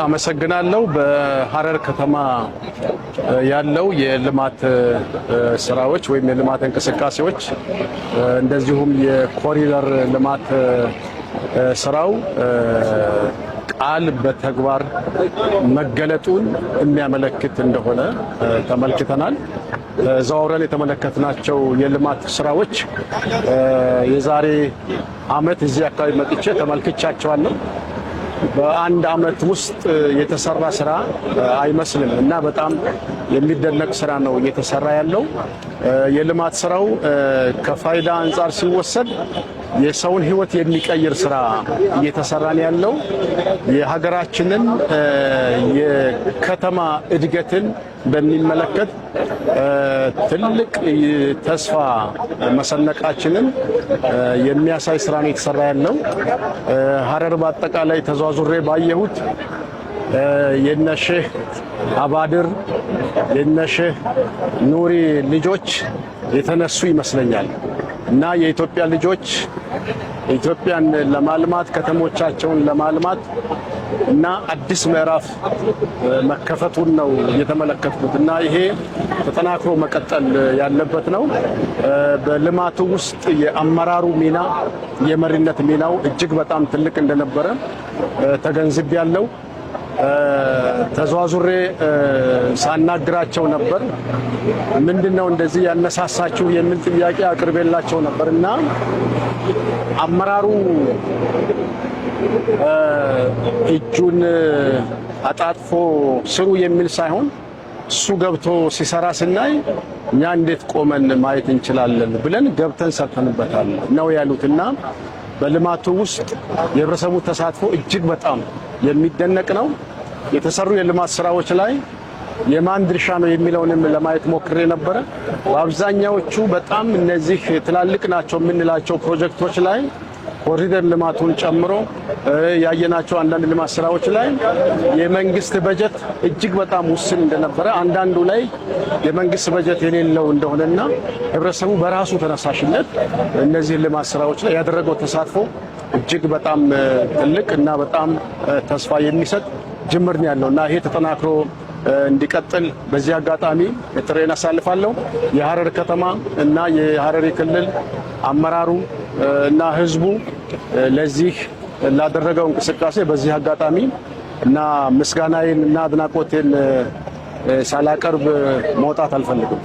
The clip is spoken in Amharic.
አመሰግናለሁ። በሐረር ከተማ ያለው የልማት ስራዎች ወይም የልማት እንቅስቃሴዎች እንደዚሁም የኮሪደር ልማት ስራው ቃል በተግባር መገለጡን የሚያመለክት እንደሆነ ተመልክተናል። ዘዋውረን የተመለከትናቸው የልማት ስራዎች የዛሬ ዓመት እዚህ አካባቢ መጥቼ ተመልክቻቸዋለሁ። በአንድ ዓመት ውስጥ የተሰራ ስራ አይመስልም እና በጣም የሚደነቅ ስራ ነው እየተሰራ ያለው። የልማት ስራው ከፋይዳ አንጻር ሲወሰድ የሰውን ሕይወት የሚቀይር ስራ እየተሰራ ነው ያለው። የሀገራችንን የከተማ እድገትን በሚመለከት ትልቅ ተስፋ መሰነቃችንን የሚያሳይ ስራ ነው የተሰራ ያለው። ሐረር በአጠቃላይ ተዟዙሬ ባየሁት የነሼህ አባድር የነሼህ ኑሪ ልጆች የተነሱ ይመስለኛል እና የኢትዮጵያ ልጆች ኢትዮጵያን ለማልማት ከተሞቻቸውን ለማልማት እና አዲስ ምዕራፍ መከፈቱን ነው የተመለከትኩት እና ይሄ ተጠናክሮ መቀጠል ያለበት ነው። በልማቱ ውስጥ የአመራሩ ሚና የመሪነት ሚናው እጅግ በጣም ትልቅ እንደነበረ ተገንዝቤያለሁ። ተዟዙሬ ሳናግራቸው ነበር። ምንድነው እንደዚህ ያነሳሳችሁ የሚል ጥያቄ አቅርቤላቸው ነበርና አመራሩ እጁን አጣጥፎ ስሩ የሚል ሳይሆን እሱ ገብቶ ሲሰራ ስናይ እኛ እንዴት ቆመን ማየት እንችላለን ብለን ገብተን ሰርተንበታል ነው ያሉትና በልማቱ ውስጥ የህብረተሰቡ ተሳትፎ እጅግ በጣም የሚደነቅ ነው። የተሰሩ የልማት ስራዎች ላይ የማን ድርሻ ነው የሚለውንም ለማየት ሞክሬ ነበረ። በአብዛኛዎቹ በጣም እነዚህ ትላልቅ ናቸው የምንላቸው ፕሮጀክቶች ላይ ኮሪደር ልማቱን ጨምሮ ያየናቸው አንዳንድ ልማት ስራዎች ላይ የመንግስት በጀት እጅግ በጣም ውስን እንደነበረ፣ አንዳንዱ ላይ የመንግስት በጀት የሌለው እንደሆነና ህብረተሰቡ በራሱ ተነሳሽነት እነዚህ ልማት ስራዎች ላይ ያደረገው ተሳትፎ እጅግ በጣም ትልቅ እና በጣም ተስፋ የሚሰጥ ጅምር ነው ያለውና ይሄ ተጠናክሮ እንዲቀጥል በዚህ አጋጣሚ ጥሬን አሳልፋለሁ። የሐረር ከተማ እና የሐረሪ ክልል አመራሩ እና ህዝቡ ለዚህ ላደረገው እንቅስቃሴ በዚህ አጋጣሚ እና ምስጋናዬን እና አድናቆቴን ሳላቀርብ መውጣት አልፈልግም።